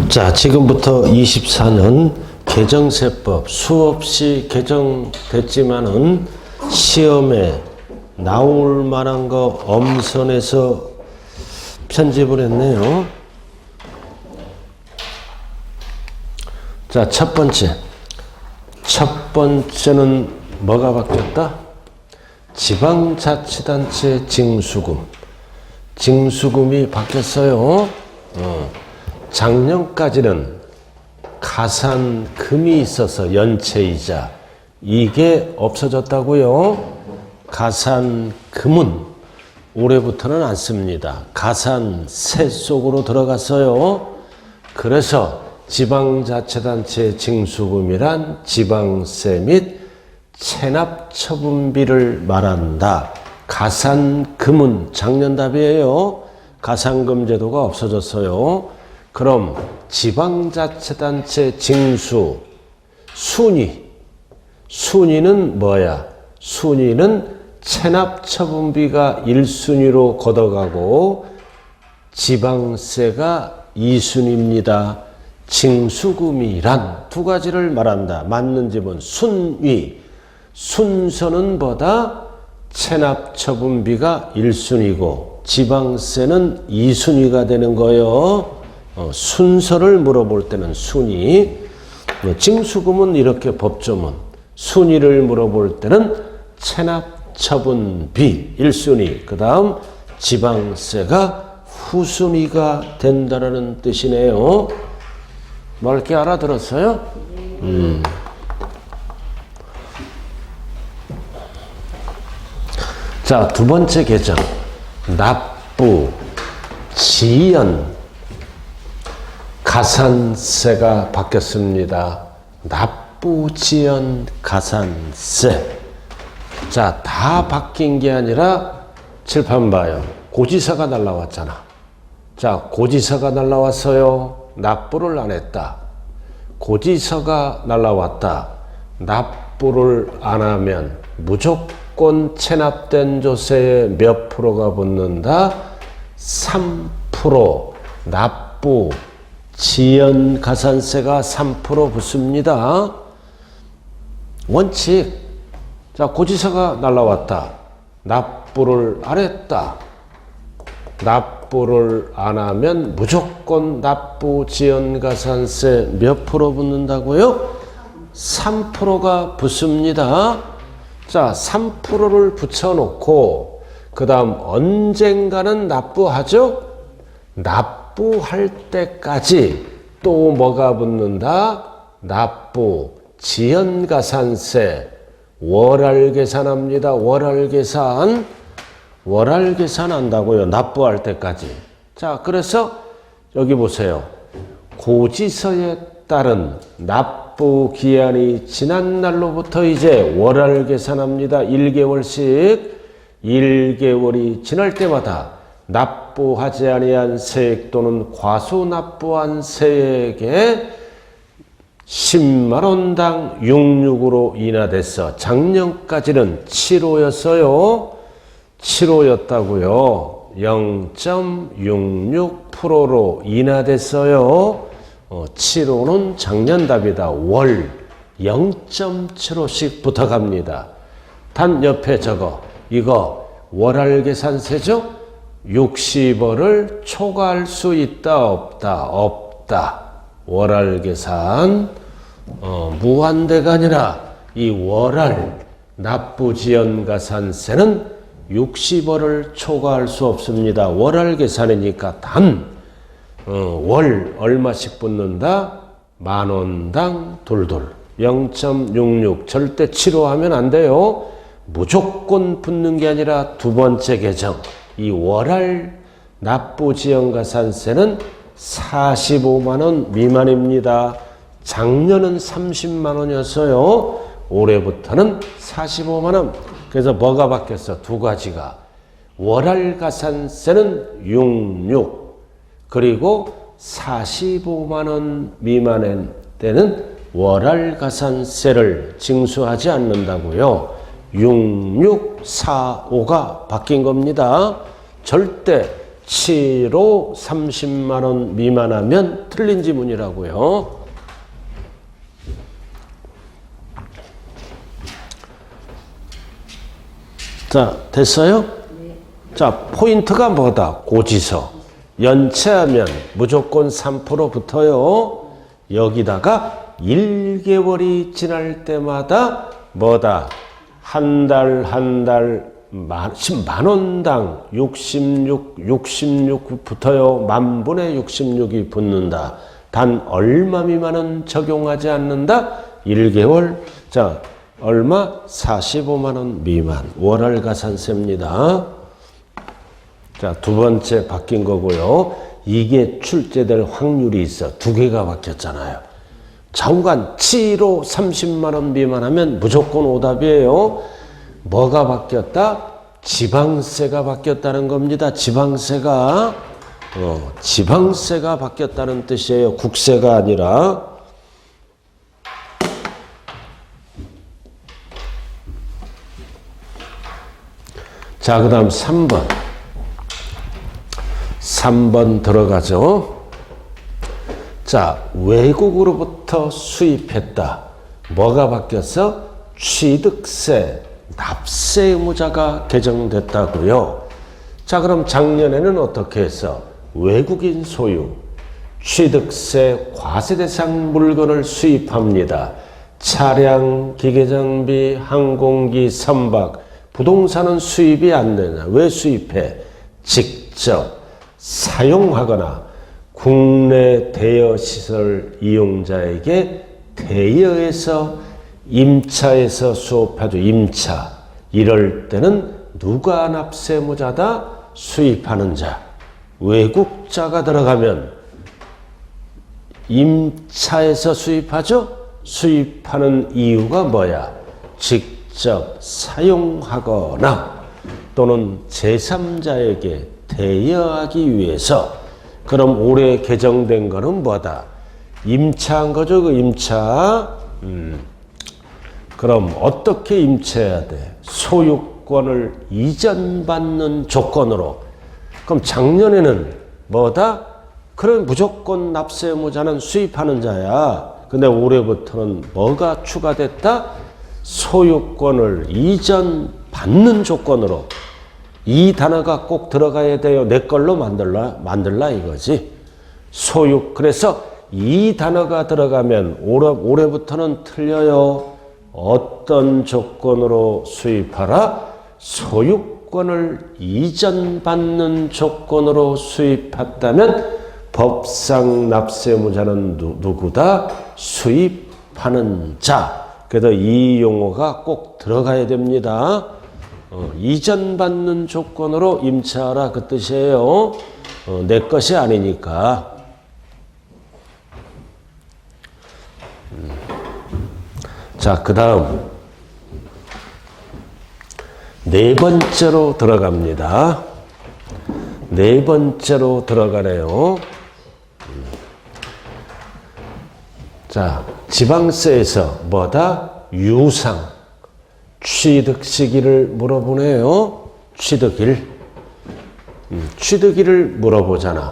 자, 지금부터 24년 개정세법 수없이 개정됐지만은 시험에 나올 만한 거 엄선해서 편집을 했네요. 자, 첫 번째는 뭐가 바뀌었다? 지방자치단체 징수금이 바뀌었어요. 작년까지는 가산금이 있어서 연체이자 이게 없어졌다고요. 가산금은 올해부터는 안 씁니다. 가산세 속으로 들어갔어요. 그래서 지방자치단체 징수금이란 지방세 및 체납처분비를 말한다. 가산금은 작년 답이에요. 가산금 제도가 없어졌어요. 그럼 지방자치단체 징수 순위는 뭐야? 순위는 체납처분비가 1순위로 걷어가고 지방세가 2순위입니다. 징수금이란 두 가지를 말한다. 맞는 집은 순서는 뭐다? 체납처분비가 1순위고 지방세는 2순위가 되는 거예요. 순서를 물어볼 때는 순위, 징수금은 이렇게 법조문, 순위를 물어볼 때는 체납처분비 1순위, 그 다음 지방세가 후순위가 된다는 뜻이네요. 넓게 알아들었어요? 자, 두 번째 개정. 납부, 지연, 가산세가 바뀌었습니다. 납부, 지연, 가산세. 자, 다 바뀐 게 아니라 칠판 봐요. 고지서가 날라왔잖아. 자, 고지서가 날라왔어요. 납부를 안 했다. 고지서가 날라왔다. 납부를 안 하면 무조건 체납된 조세에 몇 프로가 붙는다? 3%. 납부, 지연 가산세가 3% 붙습니다. 원칙. 자, 고지서가 날라왔다. 납부를 안 했다. 납부를 안 하면 무조건 납부, 지연 가산세 몇 프로 붙는다고요? 3%가 붙습니다. 자, 3%를 붙여놓고 그 다음 언젠가는 납부하죠? 납부할 때까지 또 뭐가 붙는다? 납부, 지연가산세, 월할계산합니다. 월할계산 한다고요. 납부할 때까지. 자, 그래서 여기 보세요. 고지서에 따른 납부 기한이 지난 날로부터 이제 월할계산합니다. 1개월씩 1개월이 지날 때마다 납부하지 아니한 세액 또는 과소납부한 세액에 10만 원당 66으로 인하돼서 작년까지는 7호였어요. 7호였다고요. 0.66%로 인하됐어요. 7호는 작년 답이다. 월 0.75씩 붙어갑니다. 단 옆에 저거 이거 월할계산세죠? 60월을 초과할 수 있다 없다. 월할계산 무한대가 아니라 이 월할 납부지연가산세는 60월을 초과할 수 없습니다. 월할계산이니까 월 얼마씩 붙는다? 만원당 둘둘 0.66 절대 7호 하면 안 돼요. 무조건 붙는 게 아니라 두 번째 개정 이 월할 납부지연가산세는 45만 원 미만입니다. 작년은 30만 원이었어요. 올해부터는 45만 원. 그래서 뭐가 바뀌었어? 두 가지가. 월할가산세는 66. 그리고 45만 원 미만의 때는 월할가산세를 징수하지 않는다고요. 6645가 바뀐 겁니다. 절대 치로 30만 원 미만하면 틀린 지문이라고요. 자, 됐어요? 네. 자, 포인트가 뭐다? 고지서. 연체하면 무조건 3% 붙어요. 여기다가 1개월이 지날 때마다 뭐다? 한 달 만원당 66 붙어요. 만분의 66이 붙는다. 단 얼마 미만은 적용하지 않는다? 1개월. 자, 얼마? 45만 원 미만. 월할 가산세입니다. 자, 두 번째 바뀐 거고요. 이게 출제될 확률이 있어. 두 개가 바뀌었잖아요. 좌우간 치로 30만 원 미만하면 무조건 오답이에요. 뭐가 바뀌었다? 지방세가 바뀌었다는 겁니다. 지방세가 바뀌었다는 뜻이에요. 국세가 아니라. 자, 그 다음 3번. 3번 들어가죠. 자, 외국으로부터 수입했다. 뭐가 바뀌었어? 취득세, 납세 의무자가 개정됐다고요. 자, 그럼 작년에는 어떻게 했어? 외국인 소유, 취득세 과세 대상 물건을 수입합니다. 차량, 기계장비, 항공기, 선박, 부동산은 수입이 안 되냐? 왜 수입해? 직접 사용하거나 국내 대여시설 이용자에게 대여해서 임차에서 수업하죠. 임차. 이럴 때는 누가 납세무자다? 수입하는 자. 외국자가 들어가면 임차에서 수입하죠. 수입하는 이유가 뭐야? 직접 사용하거나 또는 제3자에게 대여하기 위해서. 그럼 올해 개정된 거는 뭐다? 임차한 거죠, 그 임차. 그럼 어떻게 임차해야 돼? 소유권을 이전받는 조건으로. 그럼 작년에는 뭐다? 그럼 무조건 납세 의무자는 수입하는 자야. 근데 올해부터는 뭐가 추가됐다? 소유권을 이전받는 조건으로. 이 단어가 꼭 들어가야 돼요. 내 걸로 만들라 이거지. 소유. 그래서 이 단어가 들어가면 올해부터는 틀려요. 어떤 조건으로 수입하라? 소유권을 이전받는 조건으로 수입했다면 법상 납세무자는 누구다? 수입하는 자. 그래서 이 용어가 꼭 들어가야 됩니다. 이전받는 조건으로 임차하라 그 뜻이에요. 내 것이 아니니까. 자, 그 다음 네 번째로 들어갑니다. 네 번째로 들어가네요. 자, 지방세에서 뭐다? 유상. 취득 시기를 물어보네요. 취득일. 취득일을 물어보잖아.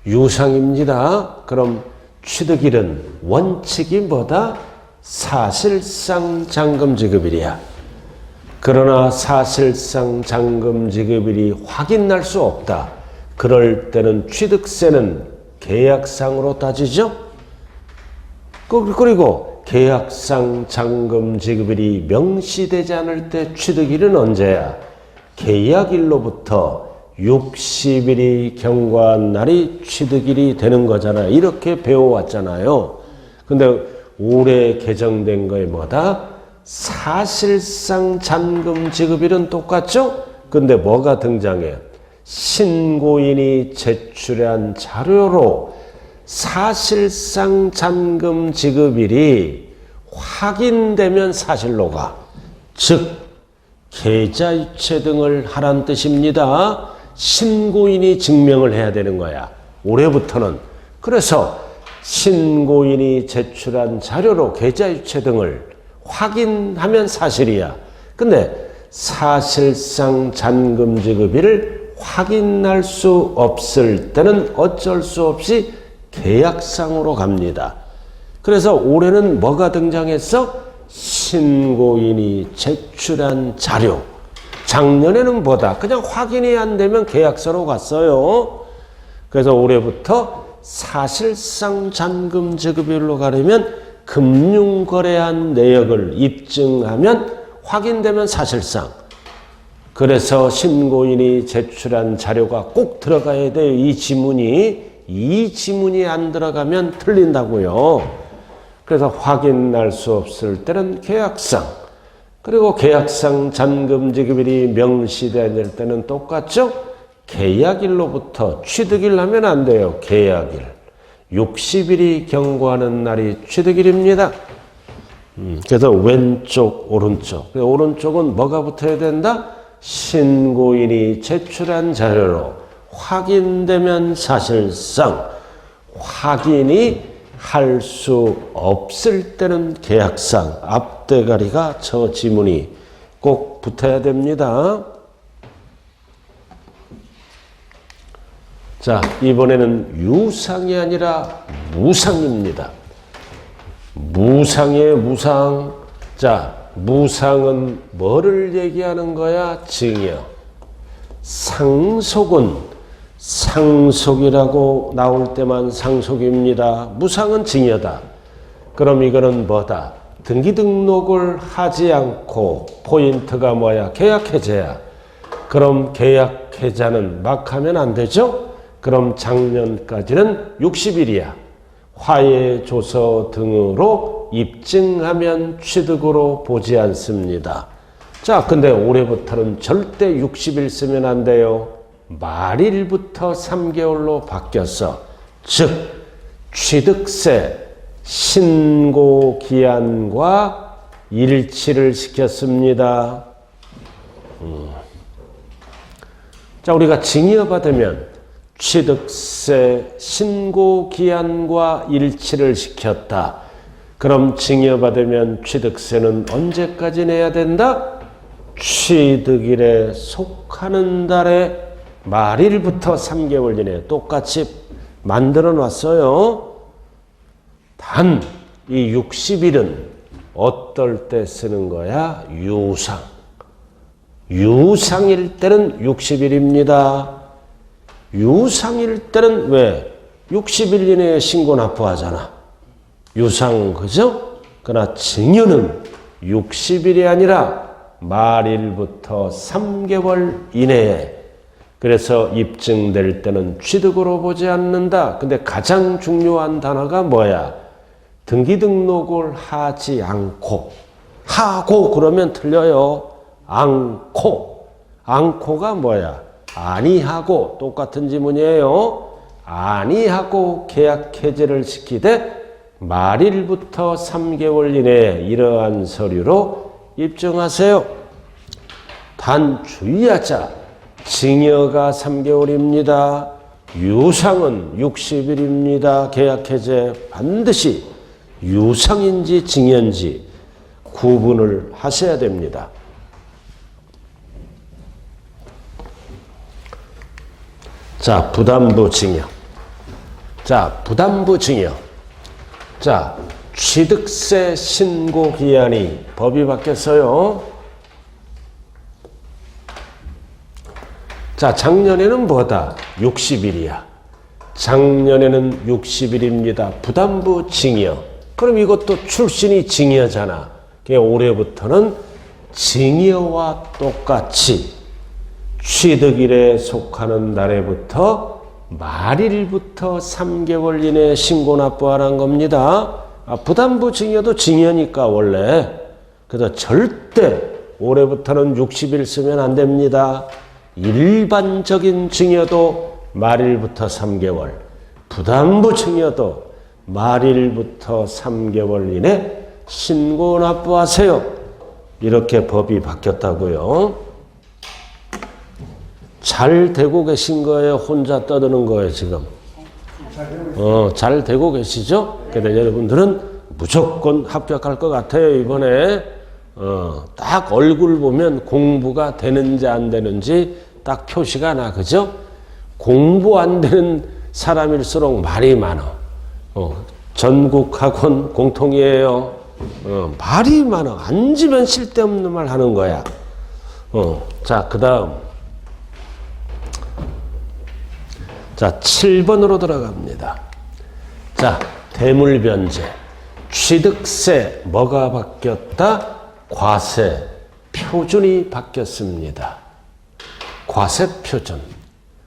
유상입니다. 그럼 취득일은 원칙이 뭐다? 사실상 잔금 지급일이야. 그러나 사실상 잔금 지급일이 확인날 수 없다. 그럴 때는 취득세는 계약상으로 따지죠. 그리고 계약상 잔금 지급일이 명시되지 않을 때 취득일은 언제야? 계약일로부터 60일이 경과한 날이 취득일이 되는 거잖아. 이렇게 배워왔잖아요. 근데 올해 개정된 거에 뭐다? 사실상 잔금 지급일은 똑같죠? 근데 뭐가 등장해? 신고인이 제출한 자료로 사실상 잔금 지급일이 확인되면 사실로가, 즉 계좌이체 등을 하란 뜻입니다. 신고인이 증명을 해야 되는 거야. 올해부터는. 그래서 신고인이 제출한 자료로 계좌이체 등을 확인하면 사실이야. 근데 사실상 잔금 지급일을 확인할 수 없을 때는 어쩔 수 없이 계약상으로 갑니다. 그래서 올해는 뭐가 등장했어? 신고인이 제출한 자료. 작년에는 뭐다? 그냥 확인이 안 되면 계약서로 갔어요. 그래서 올해부터 사실상 잔금 지급일로 가려면 금융거래한 내역을 입증하면 확인되면 사실상. 그래서 신고인이 제출한 자료가 꼭 들어가야 돼요. 이 지문이 안 들어가면 틀린다고요. 그래서 확인할 수 없을 때는 계약상, 그리고 계약상 잔금 지급일이 명시될 때는 똑같죠? 계약일로부터 취득일 하면 안 돼요. 계약일. 60일이 경과하는 날이 취득일입니다. 그래서 왼쪽, 오른쪽. 오른쪽은 뭐가 붙어야 된다? 신고인이 제출한 자료로 확인되면 사실상, 확인이 할 수 없을 때는 계약상, 앞대가리가 저 지문이 꼭 붙어야 됩니다. 자, 이번에는 유상이 아니라 무상입니다. 무상이에요, 무상. 자, 무상은 뭐를 얘기하는 거야? 증여. 상속은 상속이라고 나올 때만 상속입니다. 무상은 증여다. 그럼 이거는 뭐다? 등기등록을 하지 않고 포인트가 뭐야? 계약해제야. 그럼 계약해제는 막 하면 안 되죠? 그럼 작년까지는 60일이야. 화해조서 등으로 입증하면 취득으로 보지 않습니다. 자, 근데 올해부터는 절대 60일 쓰면 안 돼요. 말일부터 3개월로 바뀌었어. 즉, 취득세 신고 기한과 일치를 시켰습니다. 자, 우리가 증여받으면 취득세 신고 기한과 일치를 시켰다. 그럼 증여받으면 취득세는 언제까지 내야 된다? 취득일에 속하는 달에 말일부터 3개월 이내에 똑같이 만들어 놨어요. 단, 이 60일은 어떨 때 쓰는 거야? 유상. 유상일 때는 60일입니다. 유상일 때는 왜? 60일 이내에 신고 납부하잖아. 유상, 그죠? 그러나 증여는 60일이 아니라 말일부터 3개월 이내에, 그래서 입증될 때는 취득으로 보지 않는다. 근데 가장 중요한 단어가 뭐야? 등기등록을 하지 않고. 하고 그러면 틀려요. 않고. 않고가 뭐야? 아니하고. 똑같은 지문이에요. 아니하고 계약 해제를 시키되 말일부터 3개월 이내에 이러한 서류로 입증하세요. 단 주의하자. 증여가 3개월입니다. 유상은 60일입니다. 계약 해제 반드시 유상인지 증여인지 구분을 하셔야 됩니다. 자, 부담부 증여. 자, 부담부 증여. 자, 취득세 신고 기한이 법이 바뀌었어요. 자, 작년에는 뭐다? 60일이야. 작년에는 60일입니다. 부담부 증여. 그럼 이것도 출신이 증여잖아. 그러니까 올해부터는 증여와 똑같이 취득일에 속하는 날에부터 말일부터 3개월 이내에 신고 납부하라는 겁니다. 부담부 증여도 증여니까 원래. 그래서 절대 올해부터는 60일 쓰면 안 됩니다. 일반적인 증여도 말일부터 3개월, 부담부 증여도 말일부터 3개월 이내 신고 납부하세요. 이렇게 법이 바뀌었다고요. 잘 되고 계신 거예요? 혼자 떠드는 거예요, 지금? 잘 되고 계시죠? 그래서 여러분들은 무조건 합격할 것 같아요, 이번에. 딱 얼굴 보면 공부가 되는지 안 되는지 딱 표시가 나. 그죠? 공부 안 되는 사람일수록 말이 많아. 전국 학원 공통이에요. 말이 많아. 앉으면 쓸데없는 말 하는 거야. 자, 그 다음. 자, 7번으로 들어갑니다. 자, 대물변제. 취득세 뭐가 바뀌었다? 과세 표준이 바뀌었습니다. 과세 표준.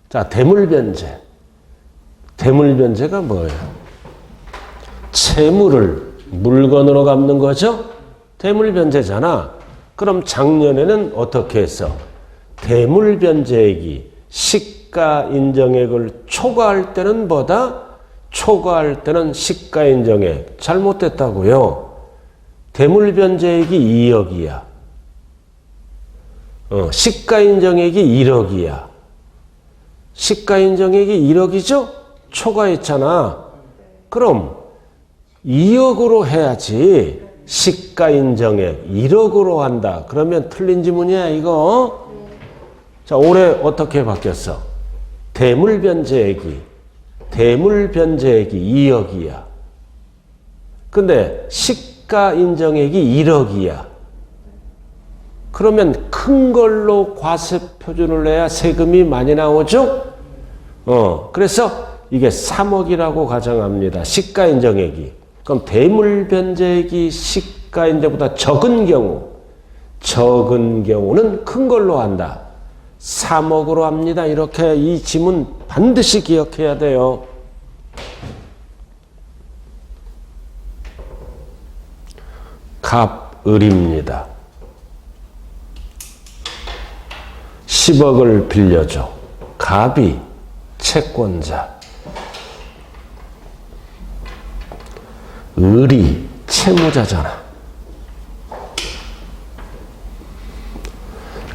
자, 대물변제. 대물변제가 뭐예요? 채무를 물건으로 갚는 거죠? 대물변제잖아. 그럼 작년에는 어떻게 했어? 대물변제액이 시가 인정액을 초과할 때는 뭐다? 초과할 때는 시가 인정액. 잘못됐다고요. 대물변제액이 2억이야. 시가 인정액이 1억이야. 시가 인정액이 1억이죠? 초과했잖아. 그럼 2억으로 해야지. 시가 인정액 1억으로 한다. 그러면 틀린 지문이야 이거. 자, 올해 어떻게 바뀌었어? 대물변제액이 2억이야. 근데 시가 인정액이 1억이야. 그러면 큰 걸로 과세 표준을 내야 세금이 많이 나오죠? 그래서 이게 3억이라고 가정합니다. 시가 인정액이. 그럼 대물변제액이 시가 인정보다 적은 경우는 큰 걸로 한다. 3억으로 합니다. 이렇게 이 지문 반드시 기억해야 돼요. 갑을입니다. 10억을 빌려줘. 갑이 채권자. 을이 채무자잖아.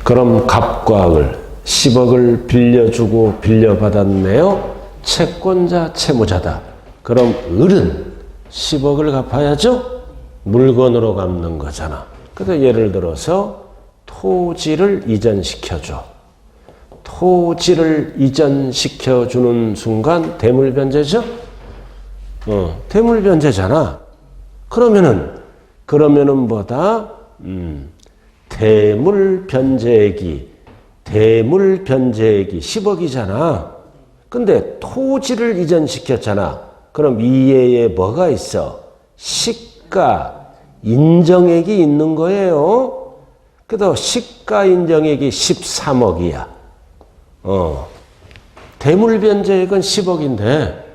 그럼 갑과 을 10억을 빌려주고 빌려받았네요. 채권자, 채무자다. 그럼 을은 10억을 갚아야죠? 물건으로 갚는 거잖아. 그래서 예를 들어서 토지를 이전시켜줘. 토지를 이전시켜주는 순간 대물변제죠? 대물변제잖아. 그러면은 뭐다? 대물변제액이 10억이잖아. 근데 토지를 이전시켰잖아. 그럼 이해에 뭐가 있어? 시가 인정액이 있는 거예요. 그래서 시가 인정액이 13억이야. 대물변제액은 10억인데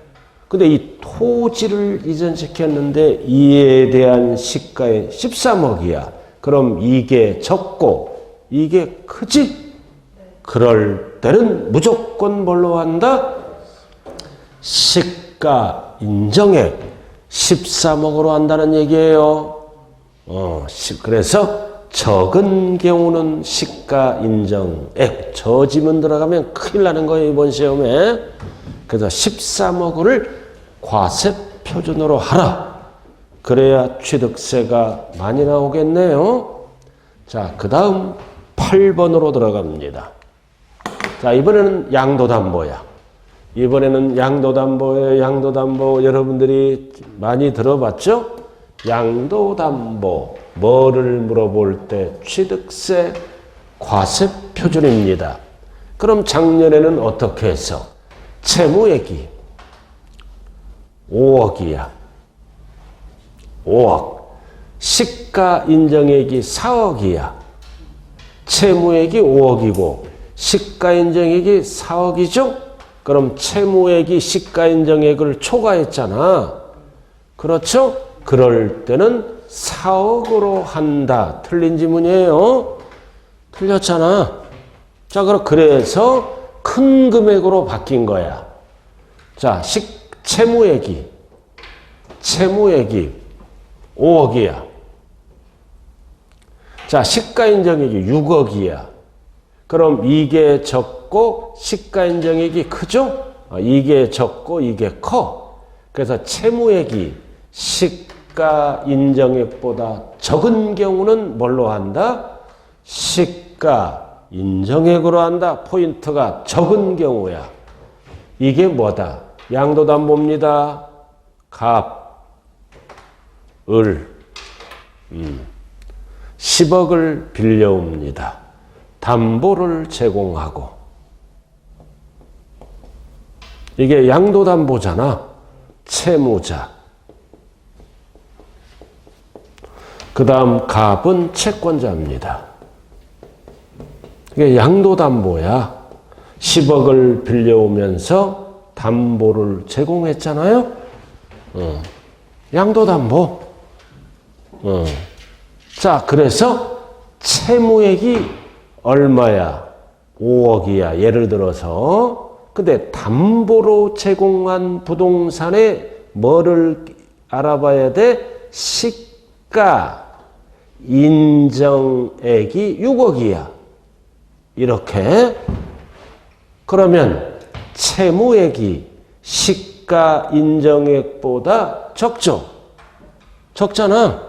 근데 이 토지를 이전시켰는데 이에 대한 시가에 13억이야. 그럼 이게 적고 이게 크지? 그럴 때는 무조건 뭘로 한다? 시가 인정액 13억으로 한다는 얘기예요. 그래서 적은 경우는 시가 인정액. 저 지문 들어가면 큰일 나는 거예요, 이번 시험에. 그래서 13억을 과세 표준으로 하라. 그래야 취득세가 많이 나오겠네요. 자, 그 다음 8번으로 들어갑니다. 자, 이번에는 양도담보야. 이번에는 양도담보예요. 양도담보 여러분들이 많이 들어봤죠? 양도담보. 뭐를 물어볼 때 취득세 과세 표준입니다. 그럼 작년에는 어떻게 했어? 채무액이 5억이야. 5억. 시가 인정액이 4억이야. 채무액이 5억이고 시가 인정액이 4억이죠? 그럼 채무액이 시가 인정액을 초과했잖아. 그렇죠? 그럴 때는 4억으로 한다. 틀린 지문이에요. 틀렸잖아. 자, 그래서 큰 금액으로 바뀐 거야. 자, 채무액이 5억이야. 자, 시가인정액이 6억이야. 그럼 이게 적고 시가인정액이 크죠? 이게 적고 이게 커. 그래서 채무액이 시가인정액보다 적은 경우는 뭘로 한다? 시가 인정액으로 한다. 포인트가 적은 경우야. 이게 뭐다? 양도담보입니다. 갑, 을, 10억을 빌려옵니다. 담보를 제공하고. 이게 양도담보잖아. 채무자. 그 다음 갑은 채권자입니다. 이게 양도담보야. 10억을 빌려오면서 담보를 제공했잖아요. 양도담보. 자, 그래서 채무액이 얼마야? 5억이야. 예를 들어서. 근데 담보로 제공한 부동산에 뭐를 알아봐야 돼? 시가 인정액이 6억이야. 이렇게. 그러면 채무액이 시가 인정액보다 적죠? 적잖아.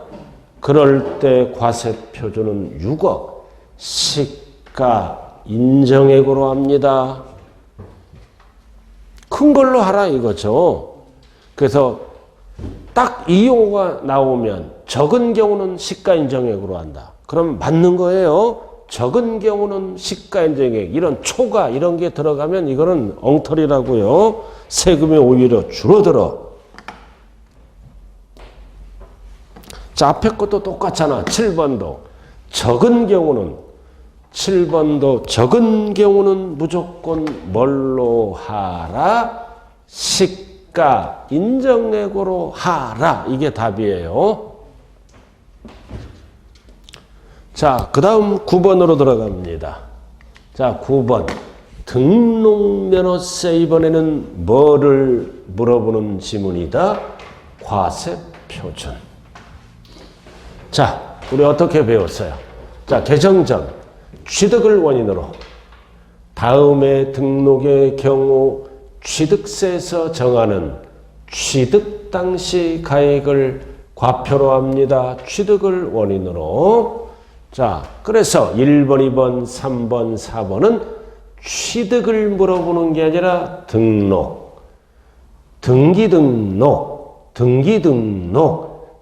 그럴 때 과세표준은 6억. 시가 인정액으로 합니다. 큰 걸로 하라 이거죠. 그래서 딱 이 용어가 나오면 적은 경우는 시가 인정액으로 한다. 그럼 맞는 거예요. 적은 경우는 시가 인정액, 이런 초과 이런 게 들어가면 이거는 엉터리라고요. 세금이 오히려 줄어들어. 자, 앞에 것도 똑같잖아. 7번도. 적은 경우는 7번도 적은 경우는 무조건 뭘로 하라? 시가 인정액으로 하라. 이게 답이에요. 자, 그 다음 9번으로 들어갑니다. 자, 9번. 등록면허세. 이번에는 뭐를 물어보는 지문이다? 과세표준. 자, 우리 어떻게 배웠어요? 자, 개정전. 취득을 원인으로. 다음에 등록의 경우 취득세에서 정하는 취득 당시 가액을 과표로 합니다. 취득을 원인으로. 자, 그래서 1번, 2번, 3번, 4번은 취득을 물어보는 게 아니라 등록, 등기등록,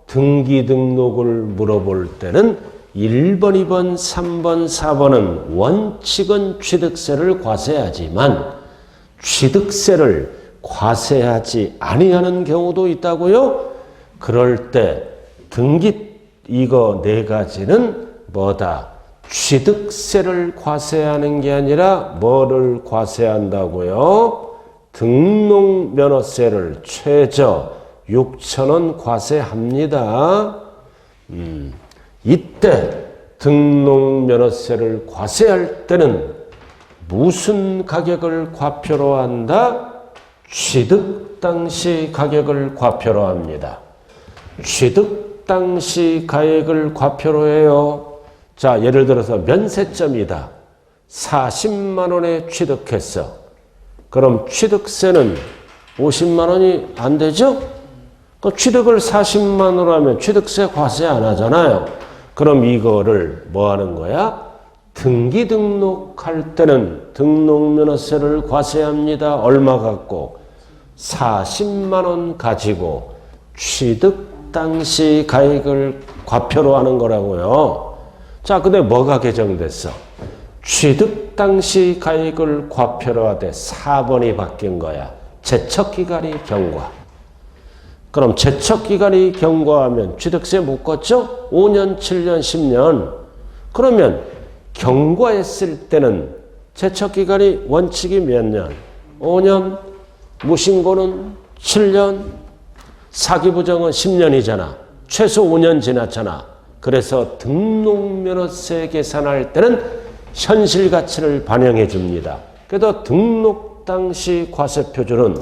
등기등록을 물어볼 때는 1번, 2번, 3번, 4번은 원칙은 취득세를 과세하지만 취득세를 과세하지 아니하는 경우도 있다고요? 그럴 때 등기 이거 네 가지는 뭐다? 취득세를 과세하는 게 아니라 뭐를 과세한다고요? 등록면허세를 최저 6,000원 과세합니다. 이때 등록면허세를 과세할 때는 무슨 가격을 과표로 한다? 취득 당시 가격을 과표로 합니다. 취득 당시 가액을 과표로 해요. 자, 예를 들어서 면세점이다. 40만 원에 취득했어. 그럼 취득세는 50만 원이 안 되죠? 그 취득을 40만 원으로 하면 취득세 과세 안 하잖아요. 그럼 이거를 뭐 하는 거야? 등기 등록할 때는 등록면허세를 과세합니다. 얼마 갖고? 40만 원 가지고 취득 당시 가액을 과표로 하는 거라고요. 자, 근데 뭐가 개정됐어? 취득 당시 가액을 과표로 하되 4번이 바뀐 거야. 제척기간이 경과. 그럼 제척기간이 경과하면 취득세 못 걷죠? 5년, 7년, 10년. 그러면 경과했을 때는 제척기간이 원칙이 몇 년? 5년, 무신고는 7년, 사기부정은 10년이잖아. 최소 5년 지났잖아. 그래서 등록면허세 계산할 때는 현실가치를 반영해 줍니다. 그래도 등록 당시 과세표준은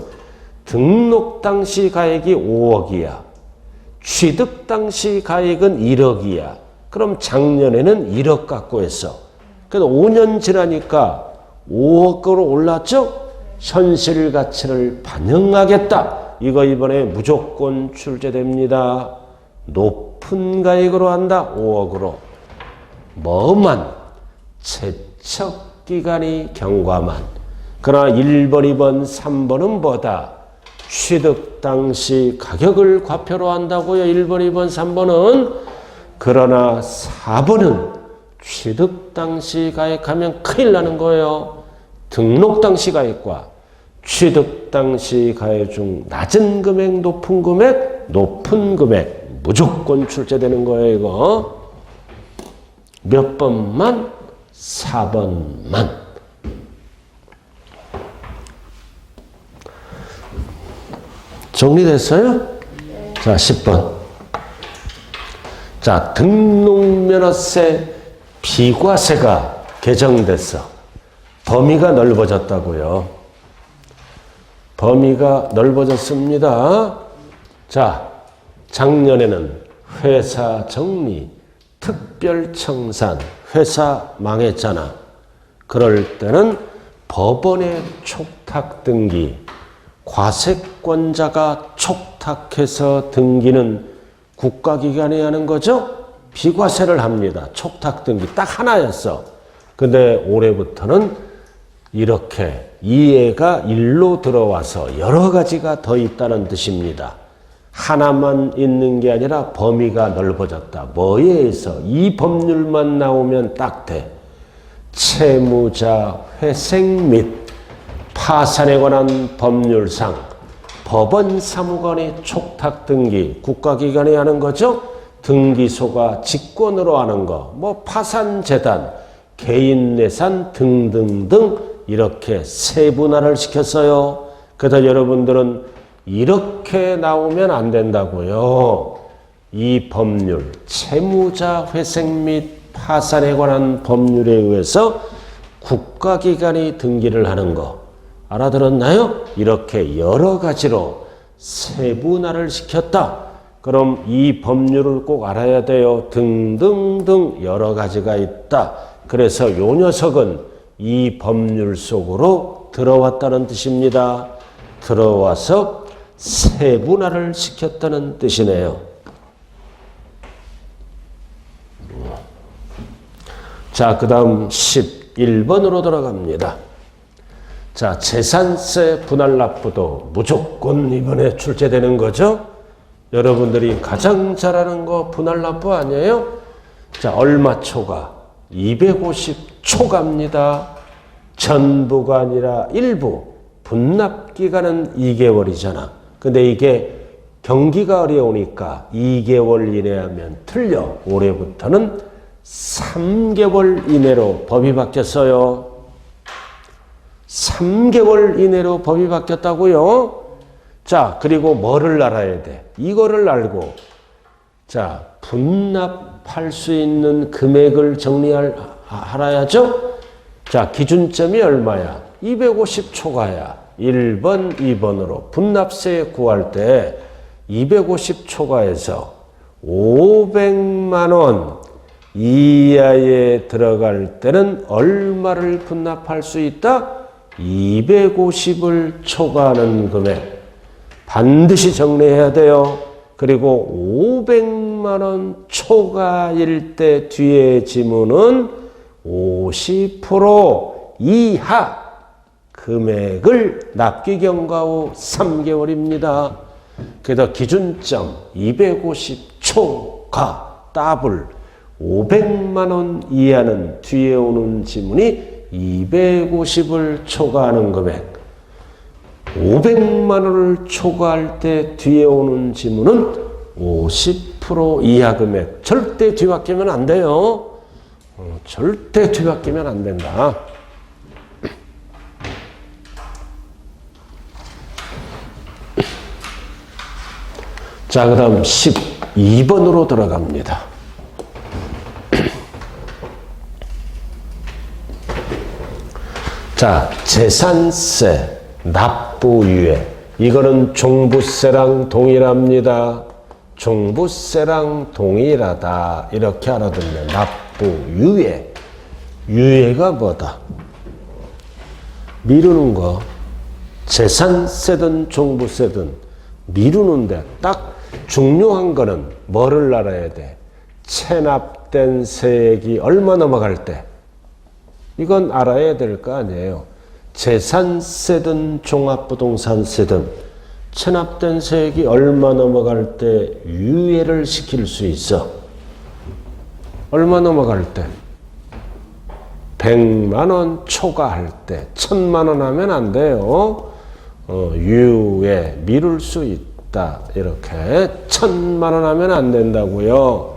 등록 당시 가액이 5억이야. 취득 당시 가액은 1억이야. 그럼 작년에는 1억 갖고 했어. 그래도 5년 지나니까 5억으로 올랐죠? 현실가치를 반영하겠다. 이거 이번에 무조건 출제됩니다. 높은 가액으로 한다. 5억으로. 뭐만 세척기간이 경과만. 그러나 1번, 2번, 3번은 뭐다? 취득 당시 가격을 과표로 한다고요. 1번, 2번, 3번은. 그러나 4번은 취득 당시 가액하면 큰일 나는 거예요. 등록 당시 가액과 취득 당시 가액 중 낮은 금액, 높은 금액, 높은 금액 무조건 출제되는 거예요. 이거 몇 번만? 4번만. 정리됐어요? 네. 자, 10번. 자, 등록면허세 비과세가 개정됐어. 범위가 넓어졌다고요. 범위가 넓어졌습니다. 자, 작년에는 회사 정리, 특별청산, 회사 망했잖아. 그럴 때는 법원의 촉탁 등기, 과세권자가 촉탁해서 등기는 국가기관이 하는 거죠? 비과세를 합니다. 촉탁 등기 딱 하나였어. 근데 올해부터는 이렇게 이해가 일로 들어와서 여러 가지가 더 있다는 뜻입니다. 하나만 있는 게 아니라 범위가 넓어졌다. 뭐에 의해서? 이 법률만 나오면 딱 돼. 채무자 회생 및 파산에 관한 법률상 법원 사무관이 촉탁 등기, 국가기관이 하는 거죠. 등기소가 직권으로 하는 거, 뭐 파산재단, 개인예산 등등등 이렇게 세분화를 시켰어요. 그래서 여러분들은 이렇게 나오면 안 된다고요. 이 법률, 채무자 회생 및 파산에 관한 법률에 의해서 국가기관이 등기를 하는 거 알아들었나요? 이렇게 여러 가지로 세분화를 시켰다. 그럼 이 법률을 꼭 알아야 돼요. 등등등 여러 가지가 있다. 그래서 요 녀석은 이 법률 속으로 들어왔다는 뜻입니다. 들어와서 세분화를 시켰다는 뜻이네요. 자, 그 다음 11번으로 들어갑니다. 자, 재산세 분할납부도 무조건 이번에 출제되는 거죠. 여러분들이 가장 잘 아는 거 분할납부 아니에요? 자, 얼마 초과? 250 초과입니다. 전부가 아니라 일부. 분납기간은 2개월이잖아. 근데 이게 경기가 어려우니까 2개월 이내 하면 틀려. 올해부터는 3개월 이내로 법이 바뀌었어요. 3개월 이내로 법이 바뀌었다고요? 자, 그리고 뭐를 알아야 돼? 이거를 알고, 자, 분납할 수 있는 금액을 알아야죠? 자, 기준점이 얼마야? 250 초과야. 1번, 2번으로 분납세 구할 때 250 초과해서 500만 원 이하에 들어갈 때는 얼마를 분납할 수 있다? 250을 초과하는 금액 반드시 정리해야 돼요. 그리고 500만 원 초과일 때 뒤에 지문은 50% 이하 금액을 납기 경과 후 3개월입니다. 그래서 기준점 250 초과 더블 500만 원 이하는 뒤에 오는 지문이 250을 초과하는 금액. 500만 원을 초과할 때 뒤에 오는 지문은 50% 이하 금액. 절대 뒤바뀌면 안 돼요. 절대 뒤바뀌면 안 된다. 자, 그 다음 12번으로 들어갑니다. 자, 재산세 납부유예. 이거는 종부세랑 동일합니다. 종부세랑 동일하다. 이렇게 알아두면 납부유예. 유예가 뭐다? 미루는 거. 재산세든 종부세든 미루는데 딱 중요한 거는 뭐를 알아야 돼? 체납된 세액이 얼마 넘어갈 때? 이건 알아야 될 거 아니에요. 재산세든 종합부동산세든 체납된 세액이 얼마 넘어갈 때 유예를 시킬 수 있어? 얼마 넘어갈 때? 100만 원 초과할 때. 1000만 원 하면 안 돼요. 유예, 미룰 수 있다. 이렇게 1000만 원 하면 안 된다고요.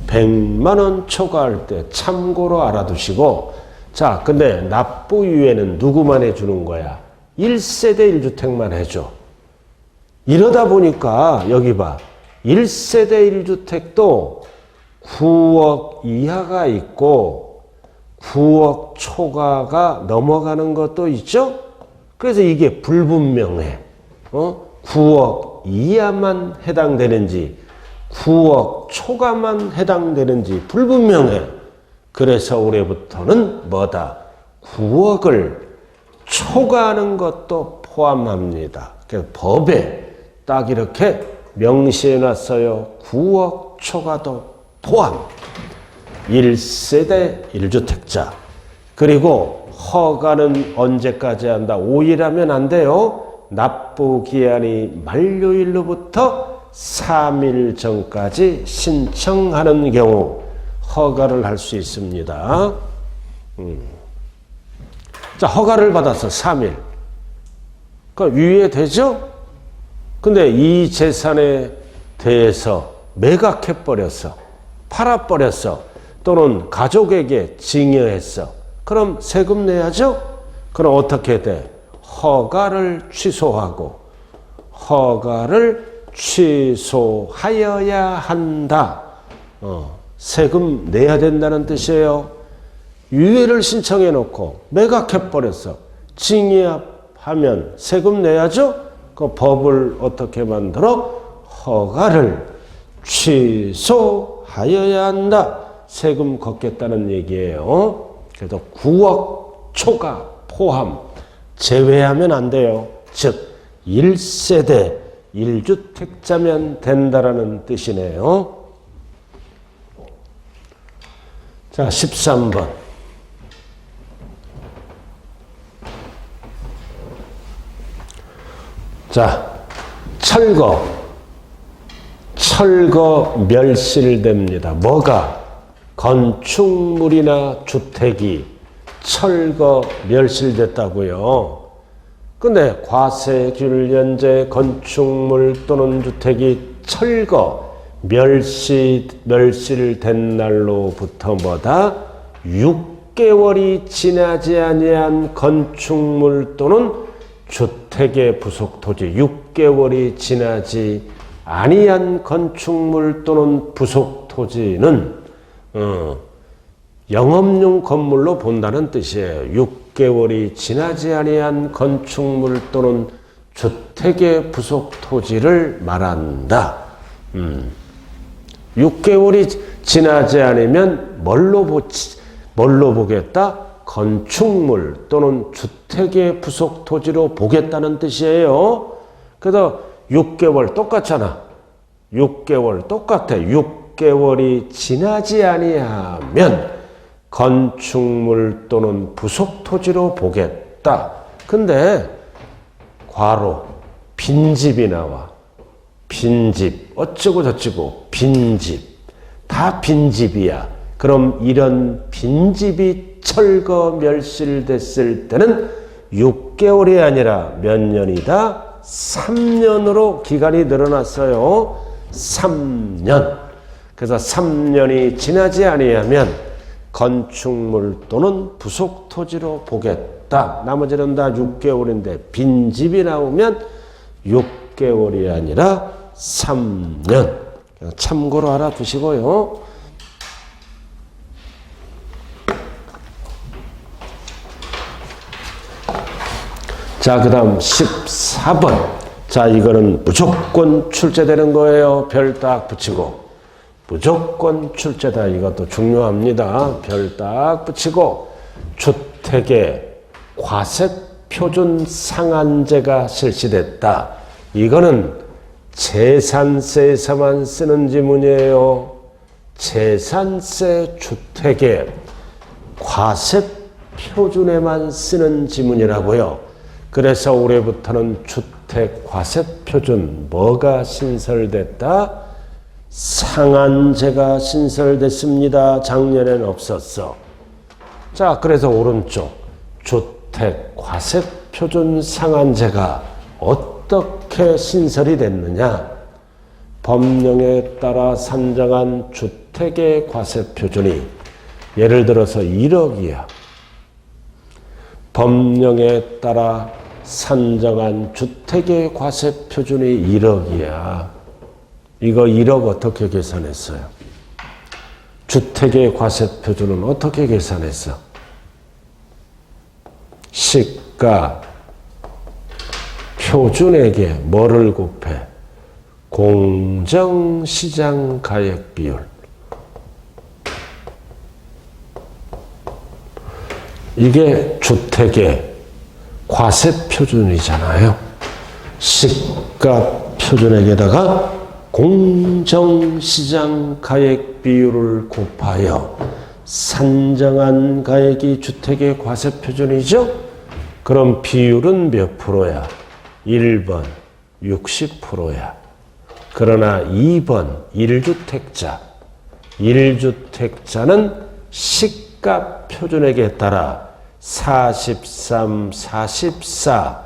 100만 원 초과할 때 참고로 알아두시고, 자, 근데 납부유예는 누구만 해주는 거야? 1세대 1주택만 해줘. 이러다 보니까 여기 봐. 1세대 1주택도 9억 이하가 있고 9억 초과가 넘어가는 것도 있죠? 그래서 이게 불분명해. 9억 이하만 해당되는지 9억 초과만 해당되는지 불분명해. 그래서 올해부터는 뭐다? 9억을 초과하는 것도 포함합니다. 그래서 법에 딱 이렇게 명시해 놨어요. 9억 초과도 포함. 1세대 1주택자. 그리고 허가는 언제까지 한다? 5일 하면 안 돼요. 납부기한이 만료일로부터 3일 전까지 신청하는 경우 허가를 할 수 있습니다. 자, 허가를 받아서 3일. 그러니까 유예되죠? 근데 이 재산에 대해서 매각해버렸어. 팔아버렸어. 또는 가족에게 증여했어. 그럼 세금 내야죠? 그럼 어떻게 돼? 허가를 취소하고 허가를 취소하여야 한다. 세금 내야 된다는 뜻이에요. 유예를 신청해 놓고 매각해버렸어. 징의하면 세금 내야죠? 그 법을 어떻게 만들어? 허가를 취소하여야 한다. 세금 걷겠다는 얘기예요. 그래서 9억 초과 포함 제외하면 안 돼요. 즉 1세대 1주택자면 된다라는 뜻이네요. 자, 13번. 자, 철거 멸실됩니다. 뭐가? 건축물이나 주택이 철거 멸실됐다고요. 근데 과세균련제 건축물 또는 주택이 철거 멸실된 날로부터 뭐다? 6개월이 지나지 아니한 건축물 또는 주택의 부속 토지, 6개월이 지나지 아니한 건축물 또는 부속 토지는 영업용 건물로 본다는 뜻이에요. 6개월이 지나지 아니한 건축물 또는 주택의 부속 토지를 말한다. 6개월이 지나지 않으면 뭘로 보겠다? 건축물 또는 주택의 부속 토지로 보겠다는 뜻이에요. 그래서 6개월 똑같잖아. 6개월 똑같아. 6개월이 지나지 아니하면 건축물 또는 부속 토지로 보겠다. 근데 괄호 빈집이 나와. 빈집 어쩌고 저쩌고 빈집 다 빈집이야. 그럼 이런 빈집이 철거 멸실됐을 때는 6개월이 아니라 몇 년이다? 3년으로 기간이 늘어났어요. 3년. 그래서 3년이 지나지 아니하면 건축물 또는 부속 토지로 보겠다. 나머지는 다 6개월인데 빈집이 나오면 6개월이 아니라 3년. 참고로 알아두시고요. 자, 그 다음 14번. 자, 이거는 무조건 출제되는 거예요. 별 딱 붙이고. 무조건 출제다. 이것도 중요합니다. 별 딱 붙이고. 주택에 과세표준 상한제가 실시됐다. 이거는 재산세에서만 쓰는 지문이에요. 재산세 주택에 표준에만 쓰는 지문이라고요. 그래서 올해부터는 주택 과세 표준 뭐가 신설됐다? 상한제가 신설됐습니다. 작년에는 없었어. 자, 그래서 오른쪽 주택 과세 표준 상한제가 어떻게 신설이 됐느냐? 법령에 따라 산정한 주택의 과세 표준이 예를 들어서 1억이야. 법령에 따라 산정한 주택의 과세 표준이 1억이야. 이거 1억 어떻게 계산했어요? 주택의 과세 표준은 어떻게 계산했어? 시가 표준에게 뭐를 곱해? 공정시장 가액 비율. 이게 주택의 과세 표준이잖아요. 시가 표준액에다가 공정시장 가액 비율을 곱하여 산정한 가액이 주택의 과세 표준이죠. 그럼 비율은 몇 프로야? 1번 60%야. 그러나 2번 1주택자. 1주택자는 시가 표준액에 따라 43, 44,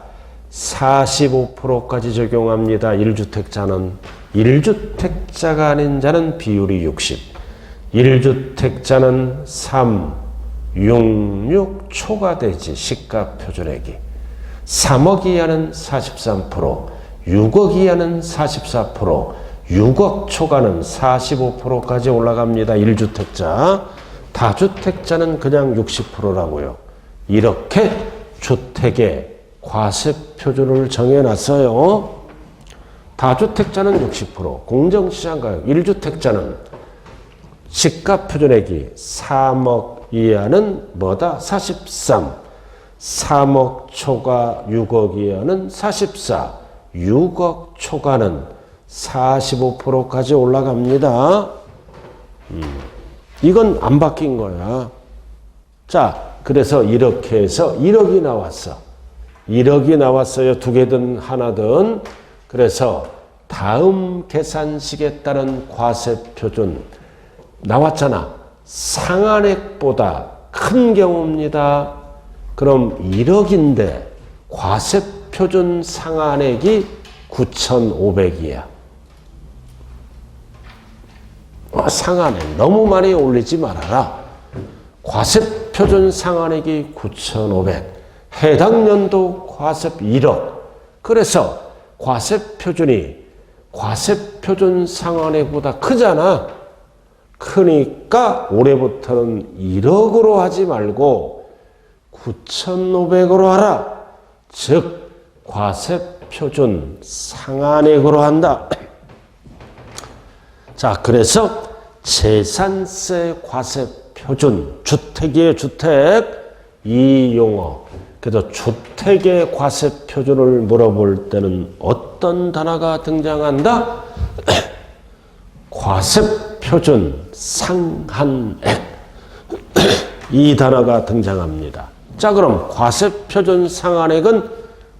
45%까지 적용합니다. 1주택자는. 1주택자가 아닌 자는 비율이 60. 1주택자는 3, 6, 6초가 되지. 시가 표준액이. 3억 이하는 43%, 6억 이하는 44%, 6억 초과는 45%까지 올라갑니다. 1주택자. 다주택자는 그냥 60%라고요. 이렇게 주택의 과세 표준을 정해놨어요. 다주택자는 60%, 공정시장가격. 1주택자는 시가 표준액이 3억 이하는 뭐다? 43. 3억 초과 6억 이하는 44. 6억 초과는 45%까지 올라갑니다. 이건 안 바뀐 거야. 자, 그래서 이렇게 해서 1억이 나왔어. 1억이 나왔어요. 두 개든 하나든. 그래서 다음 계산식에 따른 과세 표준 나왔잖아. 상한액보다 큰 경우입니다. 그럼 1억인데 과세 표준 상한액이 9,500이야. 상한액 너무 많이 올리지 말아라. 과세 표준 상한액이 9,500. 해당 연도 과세 1억. 그래서 과세 표준이 과세 표준 상한액보다 크잖아. 크니까 올해부터는 1억으로 하지 말고 9,500으로 하라. 즉 과세 표준 상한액으로 한다. 자, 그래서 재산세 과세 표준, 주택이에요, 주택. 이 용어. 그래서 주택의 과세 표준을 물어볼 때는 어떤 단어가 등장한다? 과세 표준 상한액. 이 단어가 등장합니다. 자, 그럼 과세 표준 상한액은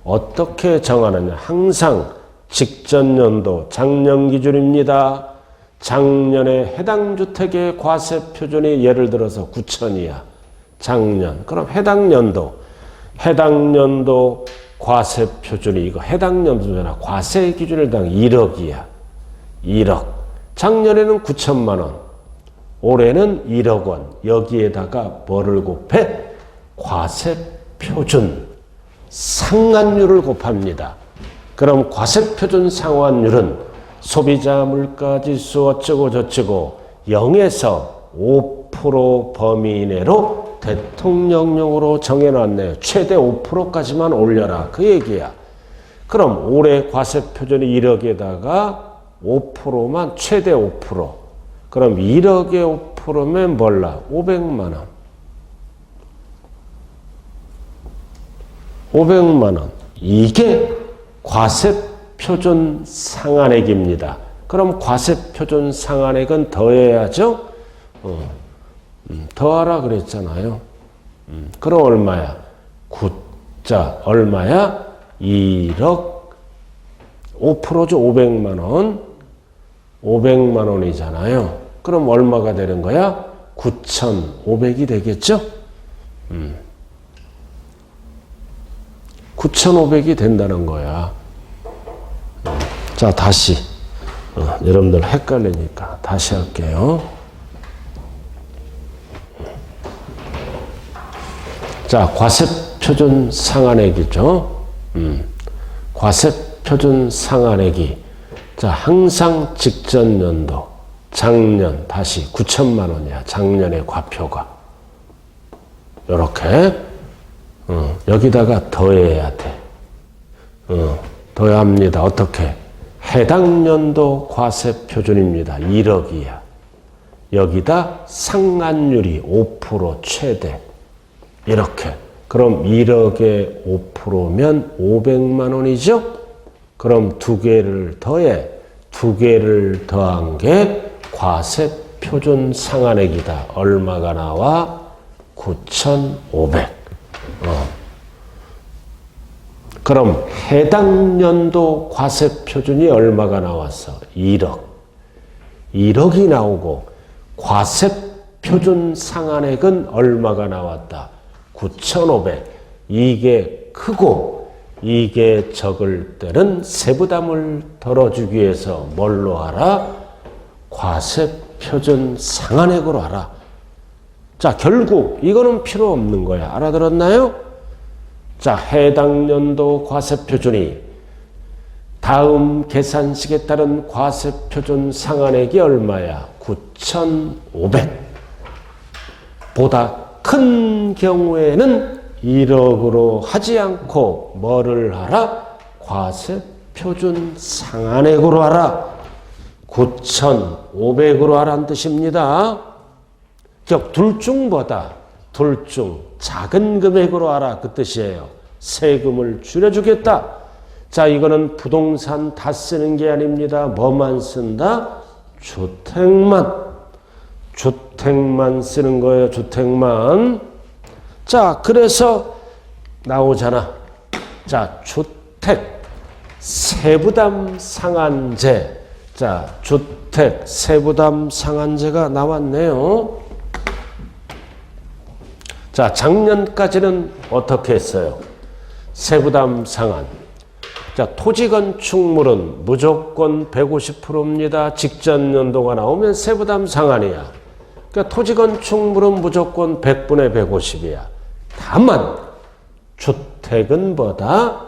어떻게 정하느냐? 항상 직전 연도 작년 기준입니다. 작년에 해당 주택의 과세 표준이 예를 들어서 9천이야. 작년. 그럼 해당 연도 과세 표준이 이거 해당 연도잖아. 과세 기준일당 1억이야. 1억. 작년에는 9천만 원. 올해는 1억 원. 여기에다가 뭐를 곱해? 과세 표준 상한율을 곱합니다. 그럼 과세 표준 상한율은 소비자 물가지수 어쩌고 저쩌고 0에서 5% 범위 내로 대통령령으로 정해놨네요. 최대 5%까지만 올려라. 그 얘기야. 그럼 올해 과세 표준이 1억에다가 5%만 최대 5%. 그럼 1억에 5%면 몰라. 500만 원. 500만 원. 이게 과세 표준 상한액입니다. 그럼 과세 표준 상한액은 더해야죠? 더하라 그랬잖아요. 그럼 얼마야? 9자 얼마야? 1억 5%죠. 500만 원. 500만 원이잖아요. 그럼 얼마가 되는 거야? 9,500이 되겠죠? 9,500이 된다는 거야. 자, 다시. 여러분들 헷갈리니까 다시 할게요. 자, 과세표준 상한액이죠. 과세표준 상한액이 자, 항상 직전 연도 작년 다시 9천만 원이야. 작년의 과표가. 요렇게 여기다가 더해야 돼. 더해야 합니다. 어떻게? 해당 연도 과세표준입니다. 1억이야. 여기다 상한율이 5% 최대. 이렇게. 그럼 1억에 5%면 500만 원이죠? 그럼 두 개를 더해. 두 개를 더한 게 과세표준 상한액이다. 얼마가 나와? 9,500. 그럼 해당 연도 과세표준이 얼마가 나왔어? 1억. 1억이 나오고 과세표준 상한액은 얼마가 나왔다? 9,500. 이게 크고 이게 적을 때는 세부담을 덜어주기 위해서 뭘로 하라? 과세표준 상한액으로 하라. 자, 결국 이거는 필요 없는 거야. 알아들었나요? 자, 해당 연도 과세표준이 다음 계산식에 따른 과세표준 상한액이 얼마야? 9,500. 보다 큰 경우에는 1억으로 하지 않고 뭐를 하라? 과세표준 상한액으로 하라. 9,500으로 하라는 뜻입니다. 즉, 둘 중 작은 금액으로 하라. 그 뜻이에요. 세금을 줄여주겠다. 자, 이거는 부동산 다 쓰는 게 아닙니다. 뭐만 쓴다? 주택만 쓰는 거예요. 주택만. 자, 그래서 나오잖아. 자, 주택 세부담 상한제. 자, 주택 세부담 상한제가 나왔네요. 자, 작년까지는 어떻게 했어요? 세부담 상한. 자, 토지건축물은 무조건 150%입니다. 직전 연도가 나오면 세부담 상한이야. 그러니까 토지건축물은 무조건 100분의 150이야. 다만 주택은 뭐다?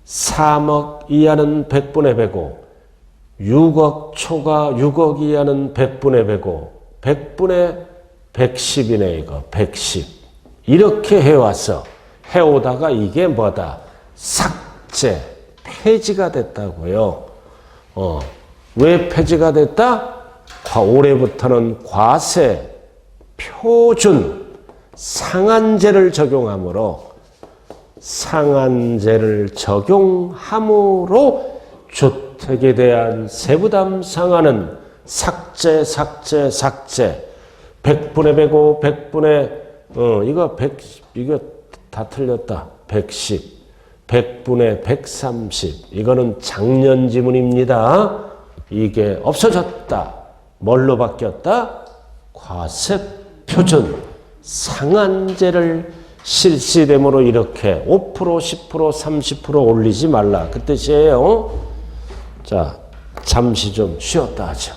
3억 이하는 100분의 105, 6억 초과 6억 이하는 100분의 105, 100분의 110이네 이거. 110. 이렇게 해왔어. 해오다가 이게 뭐다? 삭제, 폐지가 됐다고요. 왜 폐지가 됐다? 올해부터는 과세 표준 상한제를 적용함으로 주택에 대한 세부담 상한은 삭제. 100분의 105, 100분의 이거 110, 이거 다 틀렸다. 110, 100분의 130. 이거는 작년 지문입니다. 이게 없어졌다. 뭘로 바뀌었다? 과세표준 상한제를 실시됨으로 이렇게 5%, 10%, 30% 올리지 말라. 그 뜻이에요. 자, 잠시 좀 쉬었다 하죠.